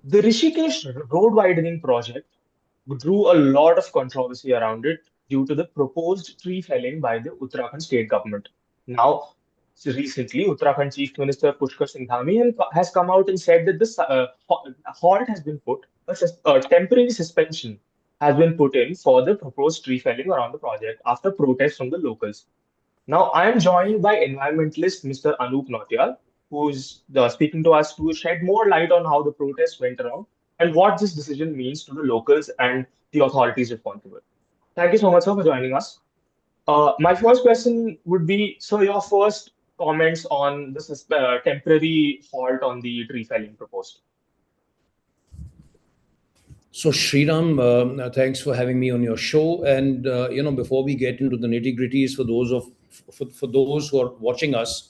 The Rishikesh road widening project drew a lot of controversy around it due to the proposed tree felling by the Uttarakhand state government. Now, recently, Uttarakhand Chief Minister Pushkar Singh Dhami has come out and said that this halt has been put, a temporary suspension has been put in for the proposed tree felling around the project after protests from the locals. Now, I am joined by environmentalist Mr. Anoop Nautiyal, who is speaking to us to shed more light on how the protests went around and what this decision means to the locals and the authorities responsible. Thank you so much, sir, for joining us. My first question would be, so your first comments on this temporary halt on the tree felling proposed. So Sriram, thanks for having me on your show. And before we get into the nitty gritties, for those who are watching us,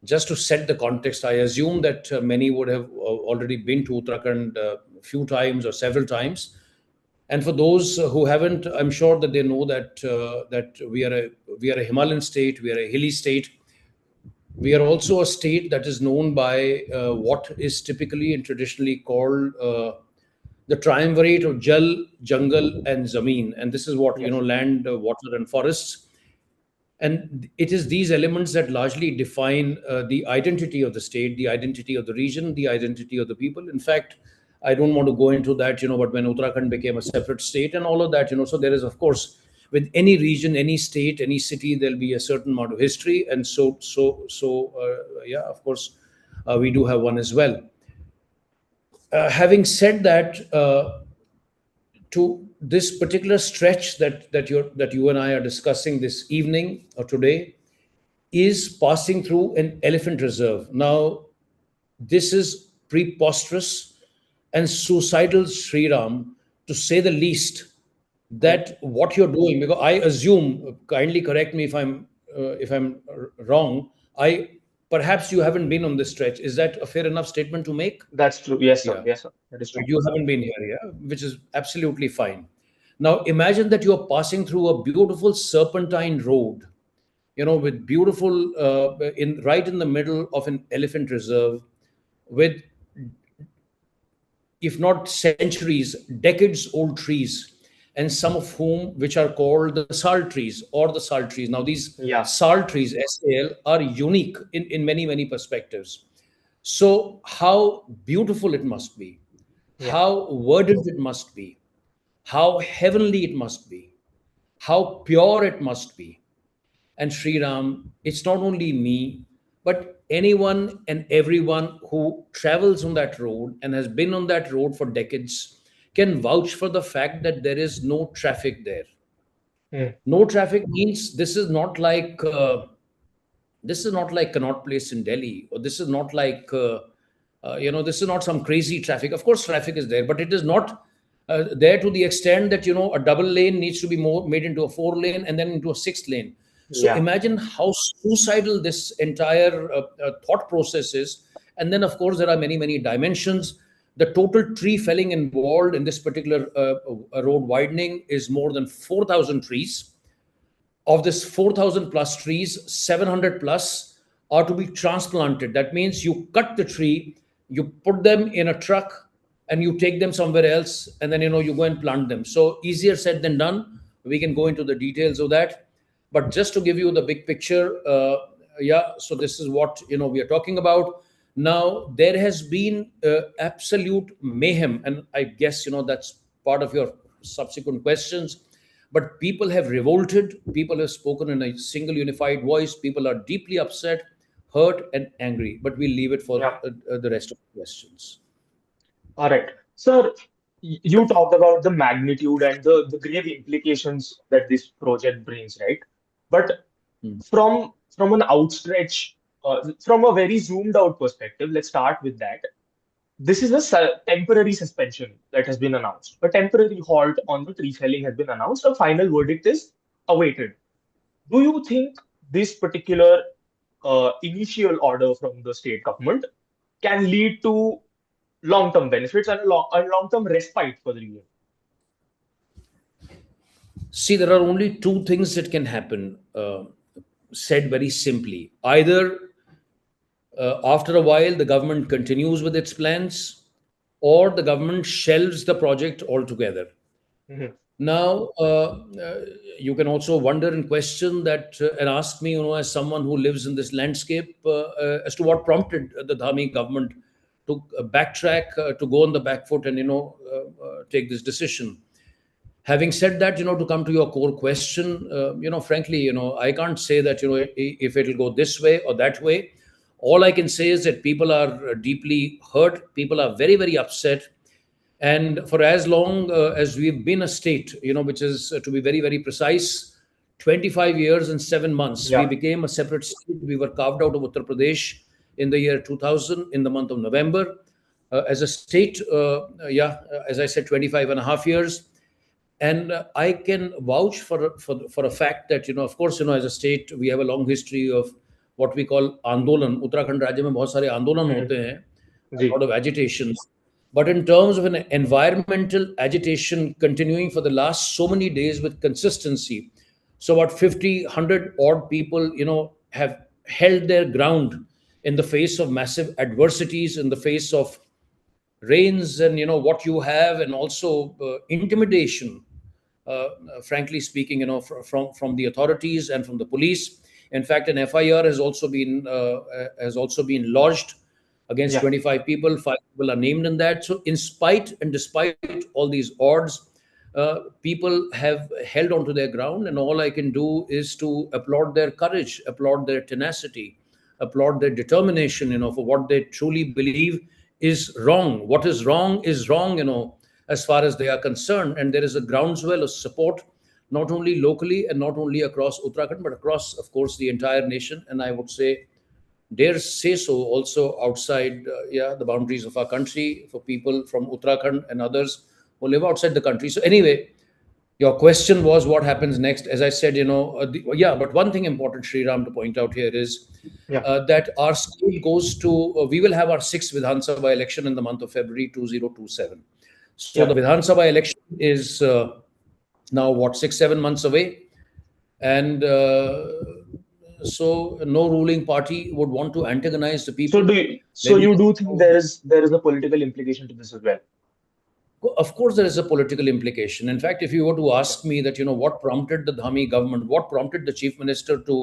just to set the context, I assume that many would have already been to Uttarakhand a few times or several times. And for those who haven't, I'm sure that they know that we are a Himalayan state, we are a hilly state. We are also a state that is known by what is typically and traditionally called the triumvirate of Jal, Jungle, and Zameen. And this is what, Yes. land, water, and forests. And it is these elements that largely define the identity of the state, the identity of the region, the identity of the people. In fact, I don't want to go into that, but when Uttarakhand became a separate state and all of that, so there is, of course, with any region, any state, any city, there'll be a certain amount of history. And yeah, of course, we do have one as well. Having said that, to this particular stretch that you and I are discussing this evening or today is passing through an elephant reserve. Now, this is preposterous and suicidal, Sriram, to say the least. Okay. That what you're doing, because I assume, kindly correct me if I'm wrong. I Perhaps you haven't been on this stretch. Is that a fair enough statement to make? That's true. Yes, sir. Yeah. Yes, sir. That is true. You haven't been here, yeah, which is absolutely fine. Now, imagine that you are passing through a beautiful serpentine road, with beautiful, right in the middle of an elephant reserve, with, if not centuries, decades old trees, and some of whom which are called the sal trees or the sal trees. Now, these Yeah. sal trees, SAL, are unique in many, many perspectives. So, how beautiful it must be, Yeah. how verdant it must be, how heavenly it must be, how pure it must be. And Sri Ram, it's not only me, but anyone and everyone who travels on that road and has been on that road for decades can vouch for the fact that there is no traffic there. Hmm. No traffic means this is not like Connaught Place in Delhi, or this is not like this is not some crazy traffic. Of course, traffic is there, but it is not there to the extent that a double lane needs to be more made into a four lane and then into a sixth lane. So Yeah. imagine how suicidal this entire thought process is. And then, of course, there are many, many dimensions. The total tree felling involved in this particular road widening is more than 4,000 trees. Of this 4,000 plus trees, 700 plus are to be transplanted. That means you cut the tree, you put them in a truck, and you take them somewhere else, and then you go and plant them. So easier said than done. We can go into the details of that, but just to give you the big picture, yeah. So this is what we are talking about. Now there has been absolute mayhem, and I guess that's part of your subsequent questions. But people have revolted, people have spoken in a single unified voice, people are deeply upset, hurt, and angry. But we'll leave it for Yeah. the rest of the questions. All right. Sir, you talked about the magnitude and the grave implications that this project brings, right? But Hmm. from an outstretch, from a very zoomed out perspective, let's start with that. This is a temporary suspension that has been announced. A temporary halt on the tree felling has been announced. A final verdict is awaited. Do you think this particular initial order from the state government can lead to long-term benefits and a long-term respite for the region? See, there are only two things that can happen, said very simply. Either after a while, the government continues with its plans, or the government shelves the project altogether. Mhm. Now, you can also wonder and question that and ask me, as someone who lives in this landscape, as to what prompted the Dhami government to backtrack, to go on the back foot and, take this decision. Having said that, to come to your core question, frankly, I can't say that, if it'll go this way or that way. All I can say is that people are deeply hurt. People are very, very upset. And for as long as we've been a state, which is, to be very, very precise, 25 years and 7 months, we Yeah. became a separate state. We were carved out of Uttar Pradesh in the year 2000, in the month of November. As a state, yeah, as I said, 25 and a half years. And I can vouch for a fact that, of course, as a state, we have a long history of what we call andolan. Uttarakhand राज्य में बहुत सारे आंदोलन Mhm. होते हैं, a जी. lot of agitations. But in terms of an environmental agitation continuing for the last so many days with consistency, so about 50, 100 odd people, have held their ground in the face of massive adversities, in the face of rains, and what you have, and also intimidation, frankly speaking, from the authorities and from the police. In fact, an FIR has also been lodged against Yeah. 25 people. 5 people are named in that. So, in spite and despite all these odds, people have held onto their ground, and all I can do is to applaud their courage, applaud their tenacity, applaud their determination, for what they truly believe is wrong. What is wrong, as far as they are concerned. And there is a groundswell of support, not only locally and not only across Uttarakhand, but across, of course, the entire nation. And I would say, dare say so, also outside, yeah, the boundaries of our country, for people from Uttarakhand and others who live outside the country. So anyway, your question was what happens next. As I said, yeah, but one thing important, Sri Ram, to point out here is Yeah. that our state goes to, we will have our sixth Vidhan Sabha election in the month of February 2027. So the Yeah. Vidhan Sabha election is now what, 6, 7 months away. And so no ruling party would want to antagonize the So people. do you, so Maybe you do think there is a political implication to this as well? of course, there is a political implication. In fact, if you were to Yeah. ask me that, what prompted the Dhami government, what prompted the chief minister to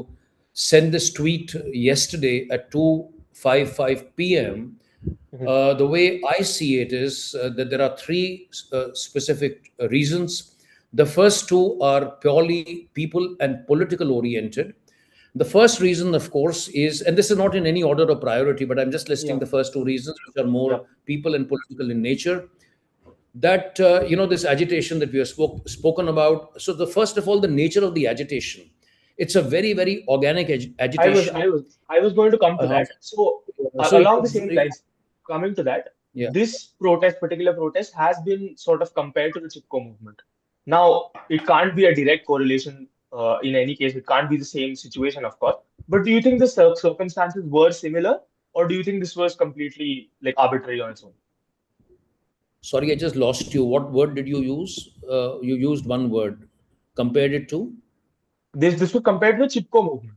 send this tweet yesterday at 2:55 p.m., Mhm. the way I see it is that there are three specific reasons. The first two are purely people and political oriented. The first reason, of course, is, and this is not in any order of priority, but I'm just listing Yeah. the first two reasons, which are Yeah. more people and political in nature, that this agitation that we have spoken about. So the first of all, the nature of the agitation, it's a very, very organic I was agitation. I was I was going to come to uh, that. So so it, along the same lines, coming to that, yeah. this particular protest, has been sort of compared to the Chipko movement. Now, it can't be a direct correlation in any case. It can't be the same situation, of course. But do you think the circumstances were similar, or do you think this was completely like arbitrary on its own? Sorry, I just lost you. What word did you use? You used one word. Compared it to? This was compared to the Chipko movement.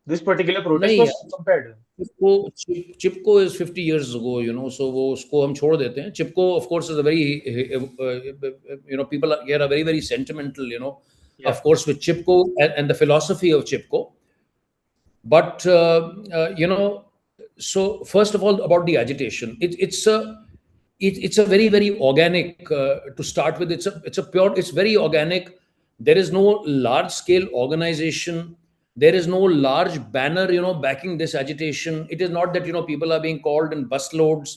This particular protest नहीं, was compared. Chipko is 50 years ago, so वो उसको हम छोड़ देते हैं. Chipko of course is a very, people here are very, very sentimental, Yeah. of course, with Chipko and the philosophy of Chipko. But so first of all, about the agitation, it's a very, very organic, to start with. It's very organic. There is no large scale organization. There is no large banner, backing this agitation. It is not that, people are being called in busloads,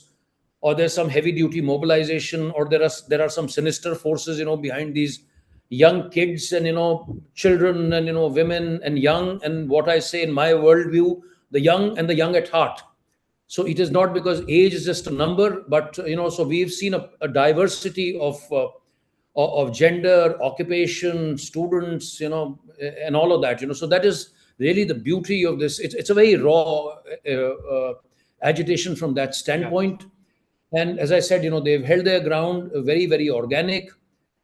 or there's some heavy duty mobilization, or there are some sinister forces, behind these young kids, and children, and women and young, and what I say in my worldview, the young and the young at heart. So it is not because age is just a number, but so we've seen a diversity of gender, occupation, students, and all of that. So that is really the beauty of this. It's a very raw agitation from that Yeah. standpoint. And as I said, they've held their ground, very, very organic,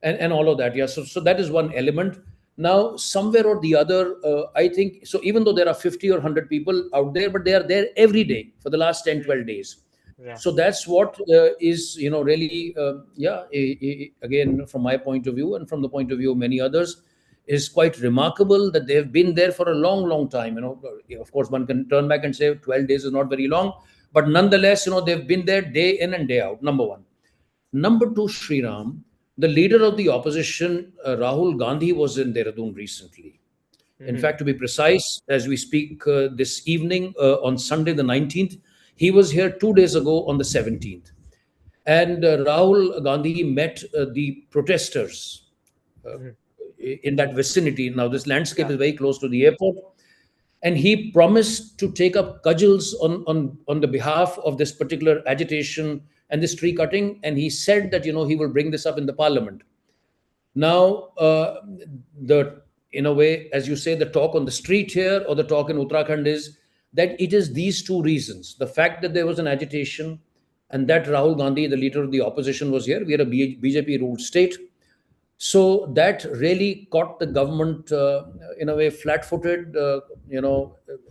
and all of that. Yeah. So that is one element. Now, somewhere or the other, I think so. Even though there are 50 or 100 people out there, but they are there every day for the last 10, Mhm. 12 days. Yeah. So that's what is really yeah, again, from my point of view and from the point of view of many others, is quite remarkable that they have been there for a long time. Of course, one can turn back and say 12 days is not very long, but nonetheless, they've been there day in and day out. Number one. Number two, Sriram, the leader of the opposition, Rahul Gandhi, was in Dehradun recently. In Hmm. fact, to be precise, as we speak this evening on Sunday the 19th, he was here 2 days ago on the 17th. And Rahul Gandhi met the protesters uh, Hmm. in that vicinity. Now, this landscape Yeah. is very close to the airport. And he promised to take up cudgels on the behalf of this particular agitation and this tree cutting. And he said that, he will bring this up in the parliament. Now, the in a way, as you say, the talk on the street here or the talk in Uttarakhand is that it is these two reasons: the fact that there was an agitation, and that Rahul Gandhi, the leader of the opposition, was here. We are a BJP-ruled state, so that really caught the government in a way flat-footed.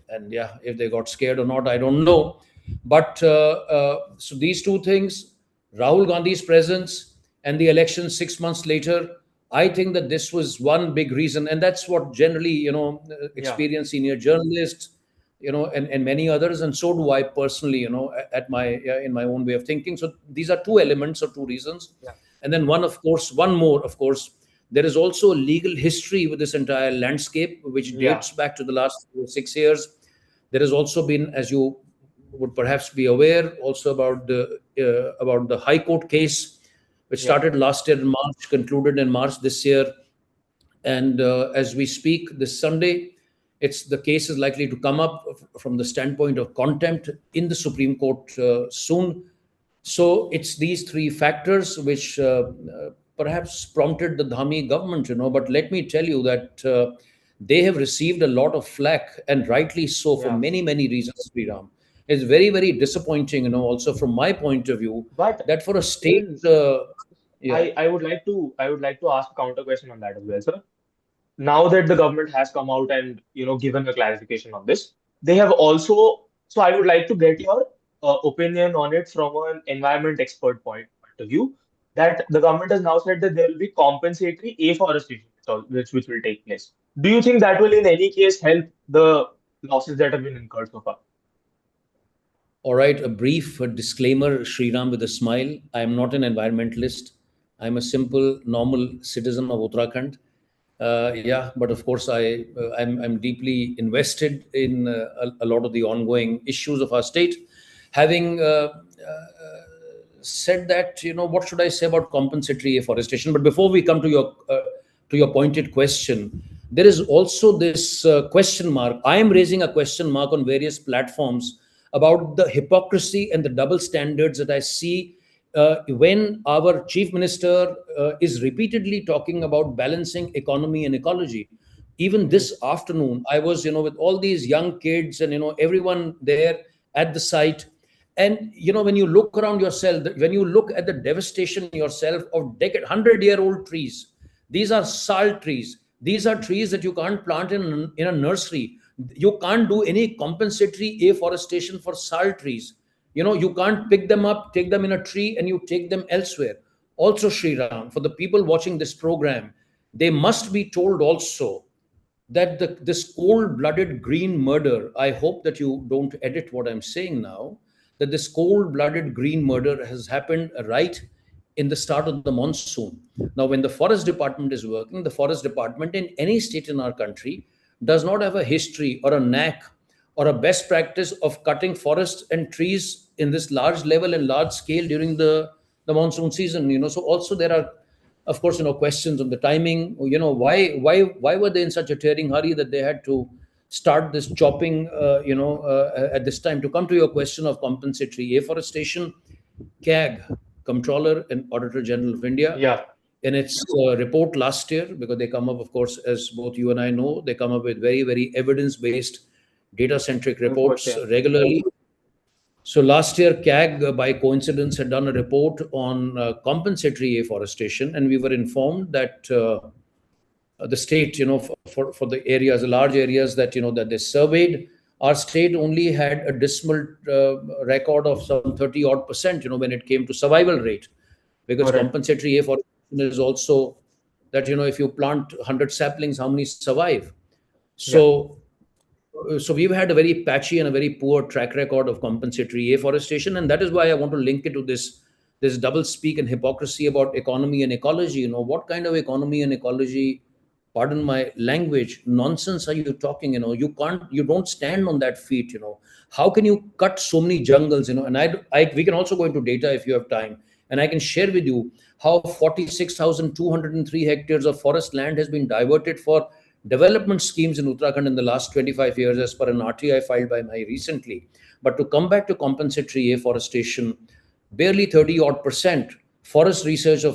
And yeah, if they got scared or not, I don't know. But so these two things, Rahul Gandhi's presence and the election 6 months later, I think that this was one big reason, and that's what generally Yeah. experienced senior journalists, and many others, and so do I personally, at my in my own way of thinking. So these are two elements or two reasons. Yeah. And then one more, of course, there is also a legal history with this entire landscape, which Yeah. dates back to the last 6 years. There has also been, as you would perhaps be aware, also about the High Court case, which Yeah. started last year in March, concluded in March this year, and as we speak this Sunday, the case is likely to come up from the standpoint of contempt in the Supreme Court soon. So it's these three factors which perhaps prompted the Dhami government, But let me tell you that they have received a lot of flack, and rightly so, for Yeah. many reasons, Sriram. It's very, very disappointing, also from my point of view, But that for a state, still, yeah. I would like to ask a counter question on that as well, sir. Now that the government has come out and given a clarification on this, they have also. So I would like to get your opinion on it from an environment expert point of view. That the government has now said that there will be compensatory afforestation, which will take place. Do you think that will in any case help the losses that have been incurred so far? All right, a brief disclaimer, Sriram, with a smile. I am not an environmentalist. I'm a simple, normal citizen of Uttarakhand. Yeah, but of course, I'm deeply invested in a lot of the ongoing issues of our state. Having said that, what should I say about compensatory afforestation? But before we come to your pointed question, there is also this question mark. I am raising a question mark on various platforms about the hypocrisy and the double standards that I see when our chief minister is repeatedly talking about balancing economy and ecology. Even Mhm. this afternoon, I was, with all these young kids and, everyone there at the site. And, when you look around yourself, when you look at the devastation yourself of 100-year-old trees, these are salt trees. These are trees that you can't plant in a nursery. You can't do any compensatory afforestation for salt trees. You can't pick them up, take them in a tree, and you take them elsewhere. Also, Sriram, for the people watching this program, they must be told also that this cold-blooded green murder, I hope that you don't edit what I'm saying now, that this cold-blooded green murder has happened right in the start of the monsoon. Now, when the forest department is working, the forest department in any state in our country does not have a history or a knack or a best practice of cutting forests and trees in this large level and large scale during the monsoon season. So also there are, of course, questions on the timing. Why were they in such a tearing hurry that they had to start this chopping at this time? To come to your question of compensatory afforestation, CAG, Comptroller and Auditor General of India, Yeah. in its report last year, because they come up, of course, as both you and I know, they come up with very, very evidence based, data centric Reports, reports yeah. regularly. So last year, CAG, by coincidence, had done a report on compensatory afforestation, and we were informed that the state, for the areas, the large areas that that they surveyed, our state only had a dismal record of some 30 odd percent, when it came to survival rate, because Correct. compensatory afforestation is also that, if you plant 100 saplings, how many survive? Yeah. So we've had a very patchy and a very poor track record of compensatory afforestation, and that is why I want to link it to this double speak and hypocrisy about economy and ecology. What kind of economy and ecology, pardon my language, nonsense are you talking? You don't stand on that feet. How can you cut so many jungles? And we can also go into data if you have time, and I can share with you how 46,203 hectares of forest land has been diverted for development schemes in Uttarakhand in the last 25 years, as per an RTI filed by my recently. But to come back to compensatory afforestation, barely 30 odd percent. Forest Research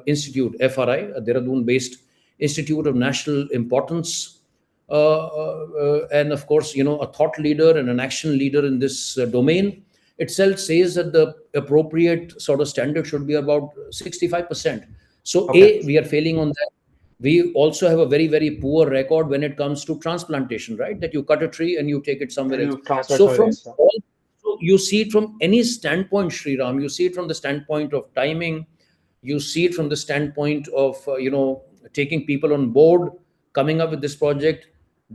Institute, FRI, a Dehradun based institute of national importance, and of course, a thought leader and an action leader in this domain, itself says that the appropriate sort of standard should be about 65%. So, Okay. A, we are failing on that. We also have a very, very poor record when it comes to transplantation, right? That you cut a tree and you take it somewhere And else. you transfer So, somewhere from else. Yeah. all, so you see it from any standpoint, Sri Ram. You see it from the standpoint of timing. You see it from the standpoint of taking people on board, coming up with this project,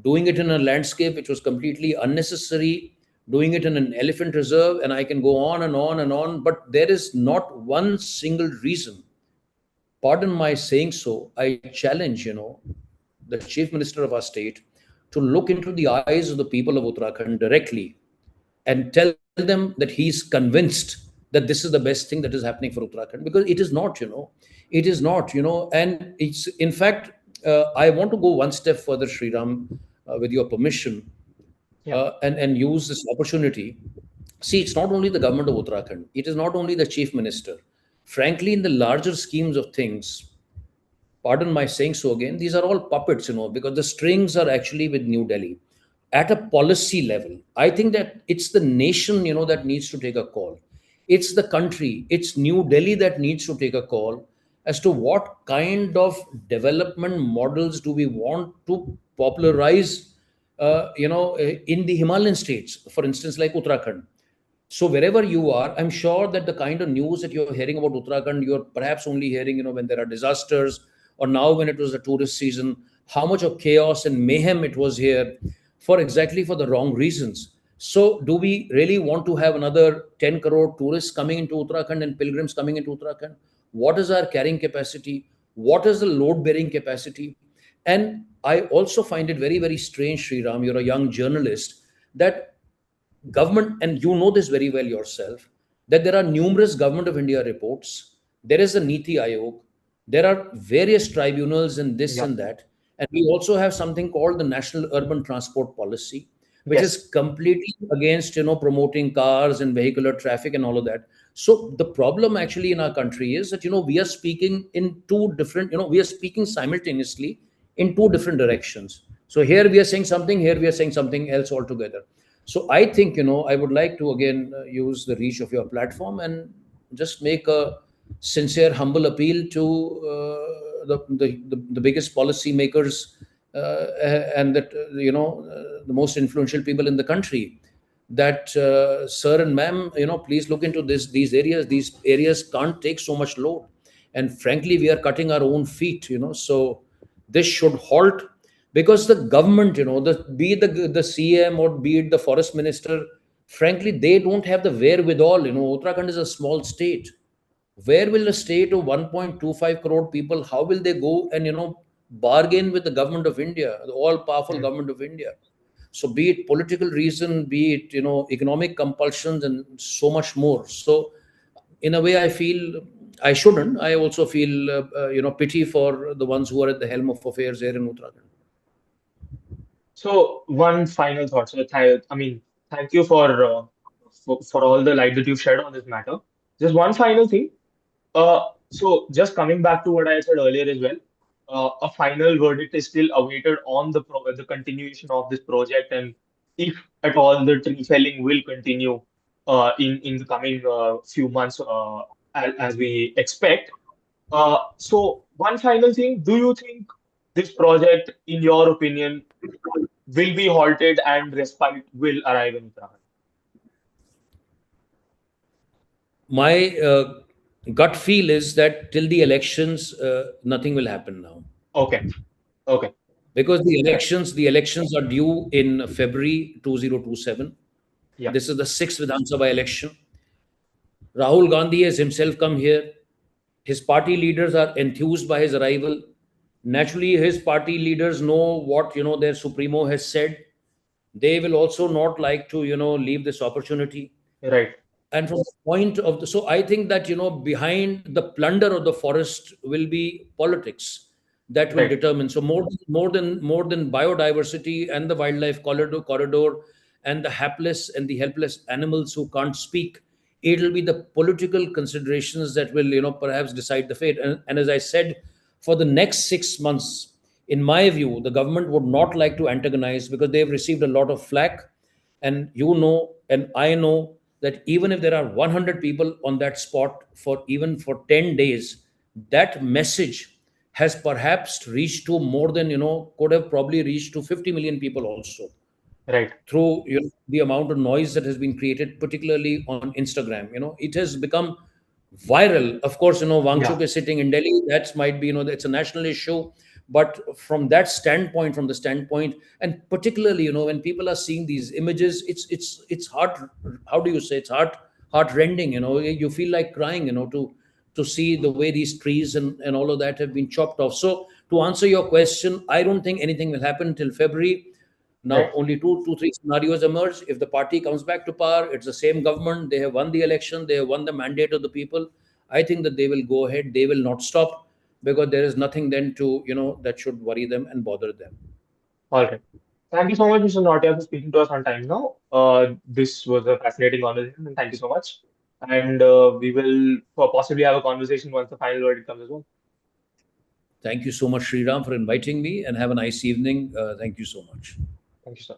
doing it in a landscape which was completely unnecessary, doing it in an elephant reserve, and I can go on and on and on. But there is not one single reason, pardon my saying so, I challenge, the chief minister of our state to look into the eyes of the people of Uttarakhand directly and tell them that he's convinced that this is the best thing that is happening for Uttarakhand, because it is not, it is not, and it's in fact, I want to go one step further, Sriram, with your permission, Yeah. and use this opportunity. See, it's not only the government of Uttarakhand, it is not only the chief minister. Frankly, in the larger schemes of things, pardon my saying so again, these are all puppets, because the strings are actually with New Delhi. At a policy level, I think that it's the nation, that needs to take a call. It's the country, it's New Delhi that needs to take a call as to what kind of development models do we want to popularize, in the Himalayan states, for instance, like Uttarakhand. So wherever you are, I'm sure that the kind of news that you're hearing about Uttarakhand, you're perhaps only hearing, when there are disasters, or now when it was the tourist season, how much of chaos and mayhem it was here, for exactly for the wrong reasons. So do we really want to have another 10 crore tourists coming into Uttarakhand and pilgrims coming into Uttarakhand? What is our carrying capacity? What is the load bearing capacity? And I also find it very, very strange, Sri Ram, you're a young journalist, that government, and you know this very well yourself, that there are numerous government of India reports, there is a Niti Aayog, there are various tribunals and this Yeah. and that, and we also have something called the National Urban Transport Policy, which is Yes. completely against, promoting cars and vehicular traffic and all of that. So the problem actually in our country is that, we are speaking in two different, we are speaking simultaneously in two different directions. So here we are saying something, here we are saying something else altogether. So I think, I would like to again use the reach of your platform and just make a sincere, humble appeal to the biggest policy makers, and that, the most influential people in the country, that, sir and ma'am, please look into these areas. These areas can't take so much load. And frankly, we are cutting our own feet, so this should halt, because the government, be it the CM or be it the forest minister, frankly, they don't have the wherewithal. Uttarakhand is a small state. Where will a state of 1.25 crore people, how will they go and, bargain with the government of India, the all powerful Mm. government of India? So be it political reason, be it, economic compulsions, and so much more. So in a way, I feel I shouldn't. I also feel, pity for the ones who are at the helm of affairs here in Uttarakhand. So one final thought. So I mean, thank you for all the light that you've shed on this matter. Just one final thing. So just coming back to what I said earlier as well, a final verdict is still awaited on the continuation of this project, and if at all the tree felling will continue in the coming few months, as we expect. So one final thing, do you think this project, in your opinion, will be halted and respite will arrive in Uttarakhand? My gut feel is that till the elections, nothing will happen now, Okay, okay, because right. the elections are due in February 2027. Yeah, This is the sixth Vidhan Sabha election. Rahul Gandhi has himself come here. His party leaders are enthused by his arrival. Naturally, his party leaders know what their supremo has said. They will also not like to leave this opportunity. right, And from the point of the, so I think that behind the plunder of the forest will be politics that will right, determine. So more than biodiversity and the wildlife corridor and the hapless and the helpless animals who can't speak, it will be the political considerations that will perhaps decide the fate. And as I said, for the next 6 months, in my view, the government would not like to antagonize, because they've received a lot of flack. And and I know that even if there are 100 people on that spot for even for 10 days, that message has perhaps reached to more than, could have probably reached to 50 million people also, right. through the amount of noise that has been created, particularly on Instagram. It has become viral. Of course, Yeah, Wangchuk is sitting in Delhi. That might be, it's a national issue. But from the standpoint, and particularly, when people are seeing these images, it's heart. How do you say? It's heart rending. You feel like crying. To see the way these trees and all of that have been chopped off. So to answer your question, I don't think anything will happen till February. Now, right. only three scenarios emerge. If the party comes back to power, it's the same government. They have won the election. They have won the mandate of the people. I think that they will go ahead. They will not stop, because there is nothing then to, that should worry them and bother them. All right. Thank you so much, Mr. Nautiyal, for speaking to us on time now. This was a fascinating conversation, and thank you so much. And we will possibly have a conversation once the final verdict comes as well. Thank you so much, Sriram, for inviting me, and have a nice evening. Thank you so much. Thank you, sir.